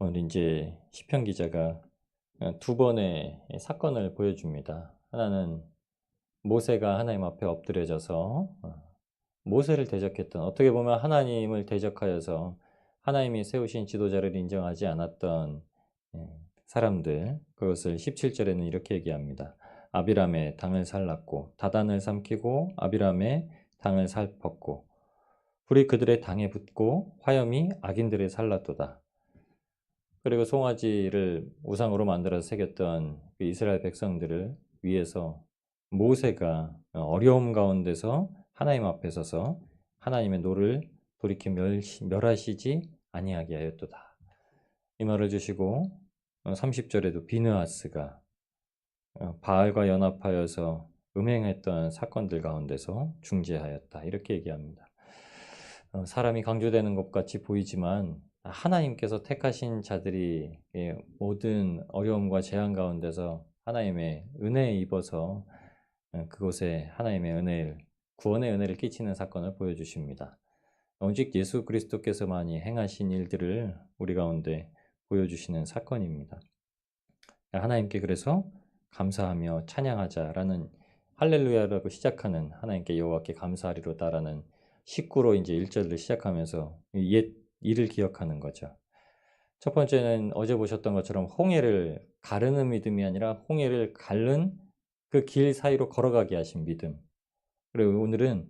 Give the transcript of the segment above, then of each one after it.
오늘 이제 시편 기자가 두 번의 사건을 보여줍니다. 하나는 모세가 하나님 앞에 엎드려져서 모세를 대적했던, 어떻게 보면 하나님을 대적하여서 하나님이 세우신 지도자를 인정하지 않았던 사람들, 그것을 17절에는 이렇게 얘기합니다. 아비람의 당을 살랐고 다단을 삼키고 아비람의 당을 살펐고 불이 그들의 당에 붙고 화염이 악인들을 살랐도다. 그리고 송아지를 우상으로 만들어서 새겼던 그 이스라엘 백성들을 위해서 모세가 어려움 가운데서 하나님 앞에 서서 하나님의 노를 돌이켜 멸하시지 아니하게 하였도다. 이 말을 주시고 30절에도 비느하스가 바알과 연합하여서 음행했던 사건들 가운데서 중재하였다. 이렇게 얘기합니다. 사람이 강조되는 것 같이 보이지만 하나님께서 택하신 자들이 모든 어려움과 재앙 가운데서 하나님의 은혜에 입어서 그곳에 하나님의 은혜를, 구원의 은혜를 끼치는 사건을 보여주십니다. 오직 예수 그리스도께서만이 행하신 일들을 우리 가운데 보여주시는 사건입니다. 하나님께 그래서 감사하며 찬양하자라는, 할렐루야라고 시작하는 하나님께 여호와께 감사하리로다라는 19로 이제 1절을 시작하면서 옛 일을 기억하는 거죠. 첫 번째는 어제 보셨던 것처럼 홍해를 가르는 믿음이 아니라 홍해를 가른 그 길 사이로 걸어가게 하신 믿음. 그리고 오늘은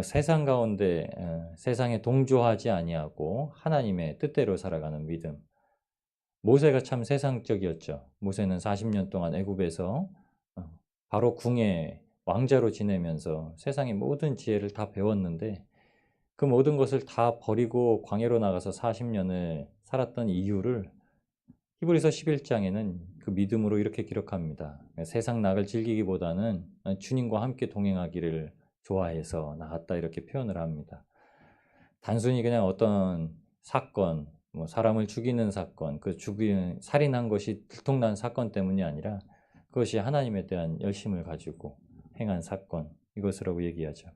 세상 가운데 세상에 동조하지 아니하고 하나님의 뜻대로 살아가는 믿음. 모세가 참 세상적이었죠. 모세는 40년 동안 애굽에서 바로 궁의 왕자로 지내면서 세상의 모든 지혜를 다 배웠는데 그 모든 것을 다 버리고 광야로 나가서 40년을 살았던 이유를 히브리서 11장에는 그 믿음으로 이렇게 기록합니다. 세상 낙을 즐기기보다는 주님과 함께 동행하기를 좋아해서 나갔다, 이렇게 표현을 합니다. 단순히 그냥 어떤 사건, 사람을 죽이는 사건, 살인한 것이 들통난 사건 때문이 아니라 그것이 하나님에 대한 열심을 가지고 행한 사건, 이것이라고 얘기하죠.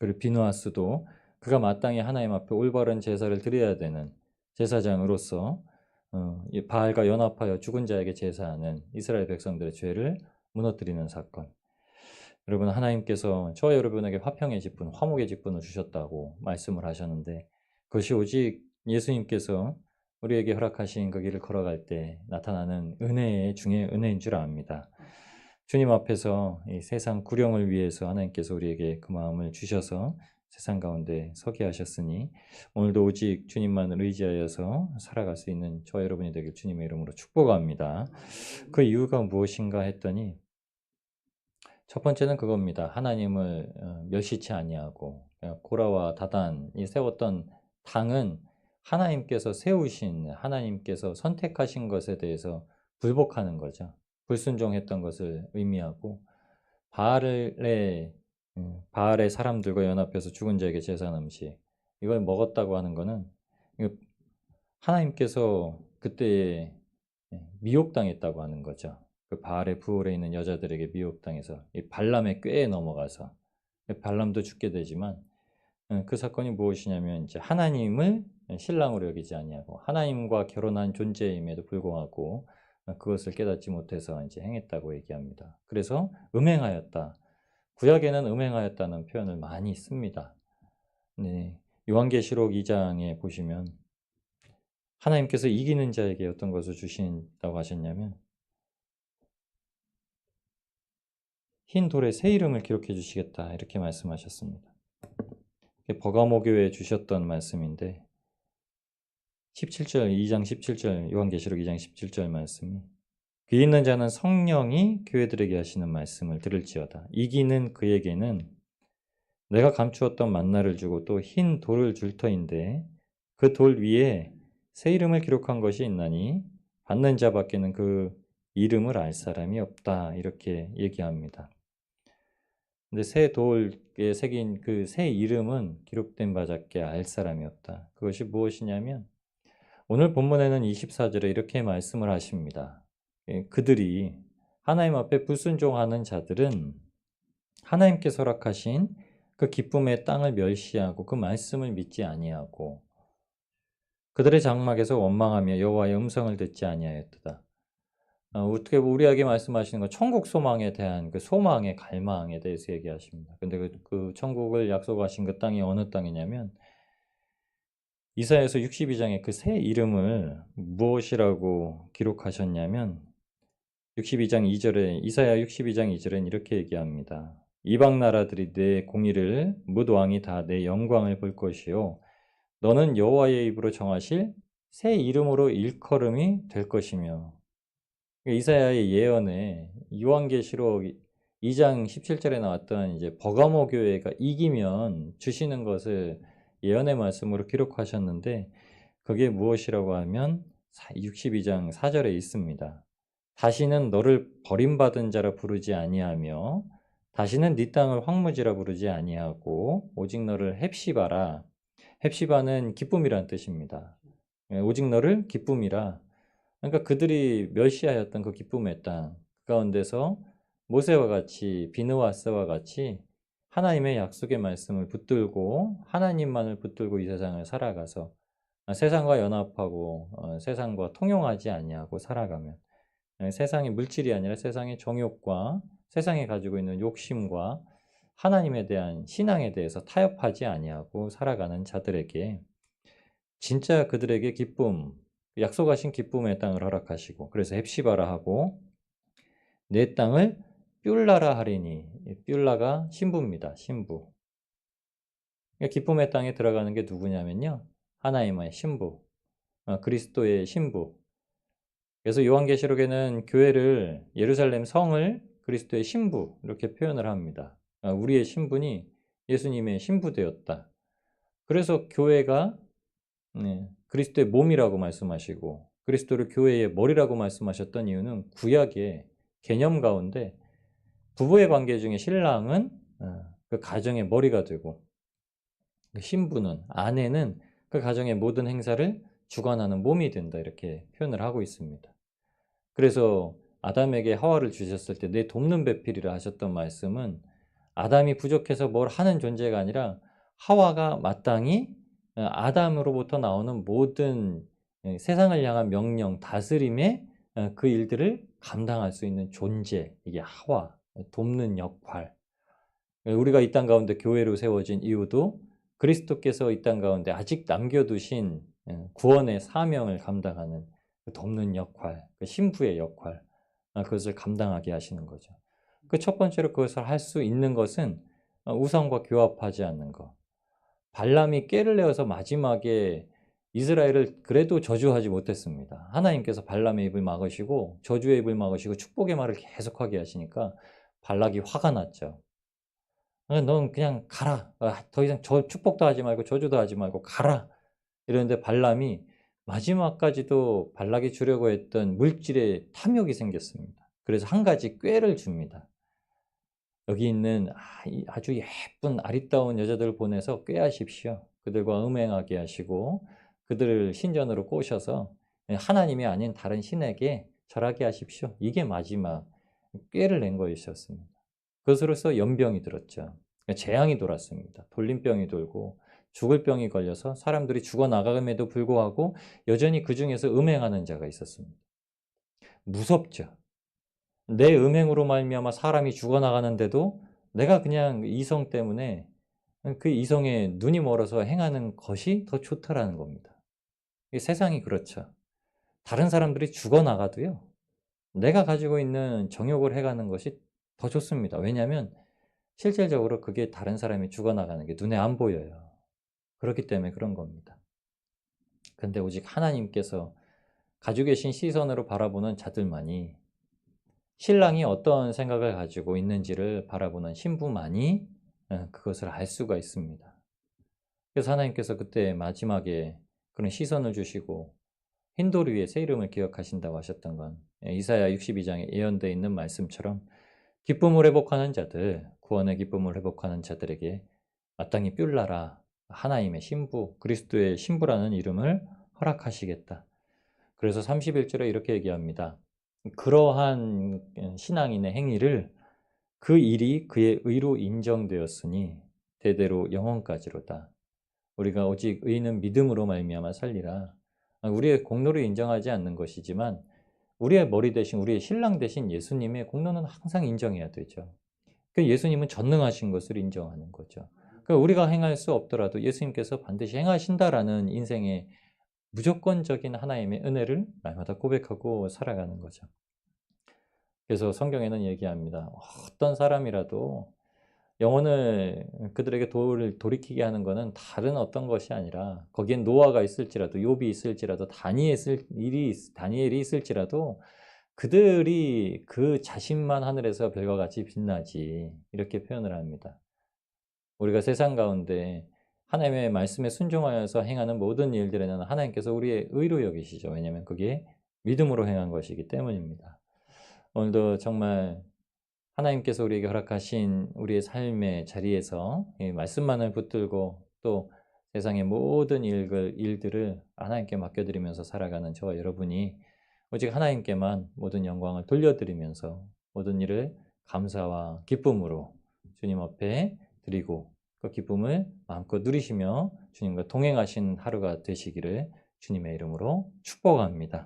그리고 비누아스도 그가 마땅히 하나님 앞에 올바른 제사를 드려야 되는 제사장으로서 바알과 연합하여 죽은 자에게 제사하는 이스라엘 백성들의 죄를 무너뜨리는 사건. 여러분, 하나님께서 저와 여러분에게 화평의 직분, 화목의 직분을 주셨다고 말씀을 하셨는데 그것이 오직 예수님께서 우리에게 허락하신 그 길을 걸어갈 때 나타나는 은혜의 중에 은혜인 줄 압니다. 주님 앞에서 이 세상 구령을 위해서 하나님께서 우리에게 그 마음을 주셔서 세상 가운데 서게 하셨으니 오늘도 오직 주님만을 의지하여서 살아갈 수 있는 저와 여러분이 되길 주님의 이름으로 축복합니다. 그 이유가 무엇인가 했더니 첫 번째는 그겁니다. 하나님을 멸시치 아니하고 고라와 다단이 세웠던 당은 하나님께서 세우신, 하나님께서 선택하신 것에 대해서 불복하는 거죠. 불순종했던 것을 의미하고 바알의 사람들과 연합해서 죽은 자에게 제사한 음식, 이걸 먹었다고 하는 것은 하나님께서 그때 미혹당했다고 하는 거죠. 그 바알의 부홀에 있는 여자들에게 미혹당해서 이 발람의 꾀에 넘어가서 발람도 죽게 되지만 그 사건이 무엇이냐면 이제 하나님을 신랑으로 여기지 아니하고 하나님과 결혼한 존재임에도 불구하고 그것을 깨닫지 못해서 이제 행했다고 얘기합니다. 그래서 음행하였다. 구약에는 음행하였다는 표현을 많이 씁니다. 네, 요한계시록 2장에 보시면 하나님께서 이기는 자에게 어떤 것을 주신다고 하셨냐면 흰 돌에 새 이름을 기록해 주시겠다, 이렇게 말씀하셨습니다. 버가모 교회에 주셨던 말씀인데 17절, 2장 17절, 요한계시록 2장 17절 말씀이 귀 있는 자는 성령이 교회들에게 하시는 말씀을 들을지어다. 이기는 그에게는 내가 감추었던 만나를 주고 또 흰 돌을 줄 터인데 그 돌 위에 새 이름을 기록한 것이 있나니 받는 자밖에는 그 이름을 알 사람이 없다, 이렇게 얘기합니다. 근데 새 돌에 새긴 그 새 이름은 기록된 바밖에 알 사람이 없다. 그것이 무엇이냐면 오늘 본문에는 24절에 이렇게 말씀을 하십니다. 그들이 하나님 앞에 불순종하는 자들은 하나님께서 허락하신 그 기쁨의 땅을 멸시하고 그 말씀을 믿지 아니하고 그들의 장막에서 원망하며 여호와의 음성을 듣지 아니하였도다. 어떻게 우리에게 말씀하시는 건 천국 소망에 대한 그 소망의 갈망에 대해서 얘기하십니다. 근데 그 천국을 약속하신 그 땅이 어느 땅이냐면 이사야서 62장에 그 새 이름을 무엇이라고 기록하셨냐면 62장 2절에 이사야 62장 2절엔 이렇게 얘기합니다. 이방 나라들이 내 공의를 뭇 왕이 다 내 영광을 볼 것이요 너는 여호와의 입으로 정하실 새 이름으로 일컬음이 될 것이며 이사야의 예언에 요한계시록 2장 17절에 나왔던 이제 버가모 교회가 이기면 주시는 것을 예언의 말씀으로 기록하셨는데 그게 무엇이라고 하면 62장 4절에 있습니다. 다시는 너를 버림받은 자라 부르지 아니하며 다시는 네 땅을 황무지라 부르지 아니하고 오직 너를 헵시바라. 헵시바는 기쁨이란 뜻입니다. 오직 너를 기쁨이라. 그러니까 그들이 멸시하였던 그 기쁨의 땅 가운데서 모세와 같이 비느와스와 같이 하나님의 약속의 말씀을 붙들고 하나님만을 붙들고 이 세상을 살아가서 세상과 연합하고 세상과 통용하지 아니하고 살아가면 세상의 물질이 아니라 세상의 정욕과 세상에 가지고 있는 욕심과 하나님에 대한 신앙에 대해서 타협하지 아니하고 살아가는 자들에게 진짜 그들에게 기쁨, 약속하신 기쁨의 땅을 허락하시고 그래서 헵시바라 하고 내 땅을 뷸라라 하리니 뷸라가 신부입니다. 신부. 그러니까 기쁨의 땅에 들어가는 게 누구냐면요. 하나님의 신부, 그리스도의 신부. 그래서 요한계시록에는 교회를 예루살렘 성을 그리스도의 신부 이렇게 표현을 합니다. 우리의 신분이 예수님의 신부되었다. 그래서 교회가 그리스도의 몸이라고 말씀하시고 그리스도를 교회의 머리라고 말씀하셨던 이유는 구약의 개념 가운데 부부의 관계 중에 신랑은 그 가정의 머리가 되고 신부는 아내는 그 가정의 모든 행사를 주관하는 몸이 된다 이렇게 표현을 하고 있습니다. 그래서 아담에게 하와를 주셨을 때 내 돕는 배필이라 하셨던 말씀은 아담이 부족해서 뭘 하는 존재가 아니라 하와가 마땅히 아담으로부터 나오는 모든 세상을 향한 명령, 다스림의 그 일들을 감당할 수 있는 존재, 이게 하와, 돕는 역할. 우리가 이 땅 가운데 교회로 세워진 이유도 그리스도께서 이 땅 가운데 아직 남겨두신 구원의 사명을 감당하는 그 돕는 역할, 그 신부의 역할, 그것을 감당하게 하시는 거죠. 그 첫 번째로 그것을 할 수 있는 것은 우상과 교합하지 않는 것. 발람이 꾀를 내어서 마지막에 이스라엘을 그래도 저주하지 못했습니다. 하나님께서 발람의 입을 막으시고 저주의 입을 막으시고 축복의 말을 계속하게 하시니까 발락이 화가 났죠. 넌 그냥 가라. 더 이상 축복도 하지 말고 저주도 하지 말고 가라. 이러는데 발람이 마지막까지도 발락이 주려고 했던 물질에 탐욕이 생겼습니다. 그래서 한 가지 꾀를 줍니다. 여기 있는 아주 예쁜 아리따운 여자들을 보내서 꾀하십시오. 그들과 음행하게 하시고 그들을 신전으로 꼬셔서 하나님이 아닌 다른 신에게 절하게 하십시오. 이게 마지막 꾀를 낸 것이었습니다. 그것으로서 연병이 들었죠. 재앙이 돌았습니다. 돌림병이 돌고 죽을 병이 걸려서 사람들이 죽어나감에도 불구하고 여전히 그 중에서 음행하는 자가 있었습니다. 무섭죠. 내 음행으로 말미암아 사람이 죽어나가는데도 내가 그냥 이성 때문에 그 이성에 눈이 멀어서 행하는 것이 더 좋다라는 겁니다. 세상이 그렇죠. 다른 사람들이 죽어나가도요. 내가 가지고 있는 정욕을 해가는 것이 더 좋습니다. 왜냐하면 실질적으로 그게 다른 사람이 죽어나가는 게 눈에 안 보여요. 그렇기 때문에 그런 겁니다. 근데 오직 하나님께서 가지고 계신 시선으로 바라보는 자들만이 신랑이 어떤 생각을 가지고 있는지를 바라보는 신부만이 그것을 알 수가 있습니다. 그래서 하나님께서 그때 마지막에 그런 시선을 주시고 흰돌 위에 새 이름을 기억하신다고 하셨던 건 이사야 62장에 예언되어 있는 말씀처럼 기쁨을 회복하는 자들, 구원의 기쁨을 회복하는 자들에게 마땅히 뷸라라 하나님의 신부, 그리스도의 신부라는 이름을 허락하시겠다. 그래서 31절에 이렇게 얘기합니다. 그러한 신앙인의 행위를 그 일이 그의 의로 인정되었으니 대대로 영원까지로다. 우리가 오직 의인은 믿음으로 말미암아 살리라. 우리의 공로를 인정하지 않는 것이지만 우리의 머리 대신 우리의 신랑 대신 예수님의 공로는 항상 인정해야 되죠. 그 예수님은 전능하신 것을 인정하는 거죠. 그러니까 우리가 행할 수 없더라도 예수님께서 반드시 행하신다라는 인생의 무조건적인 하나님의 은혜를 날마다 고백하고 살아가는 거죠. 그래서 성경에는 얘기합니다. 어떤 사람이라도 영혼을 그들에게 돌이키게 하는 것은 다른 어떤 것이 아니라 거기엔 노아가 있을지라도 욥이 있을지라도 다니엘이 있을지라도 그들이 그 자신만 하늘에서 별과 같이 빛나지 이렇게 표현을 합니다. 우리가 세상 가운데 하나님의 말씀에 순종하여서 행하는 모든 일들에는 하나님께서 우리의 의로 여기시죠. 왜냐하면 그게 믿음으로 행한 것이기 때문입니다. 오늘도 정말 하나님께서 우리에게 허락하신 우리의 삶의 자리에서 이 말씀만을 붙들고 또 세상의 모든 일들을 하나님께 맡겨드리면서 살아가는 저와 여러분이 오직 하나님께만 모든 영광을 돌려드리면서 모든 일을 감사와 기쁨으로 주님 앞에 드리고 그 기쁨을 마음껏 누리시며 주님과 동행하신 하루가 되시기를 주님의 이름으로 축복합니다.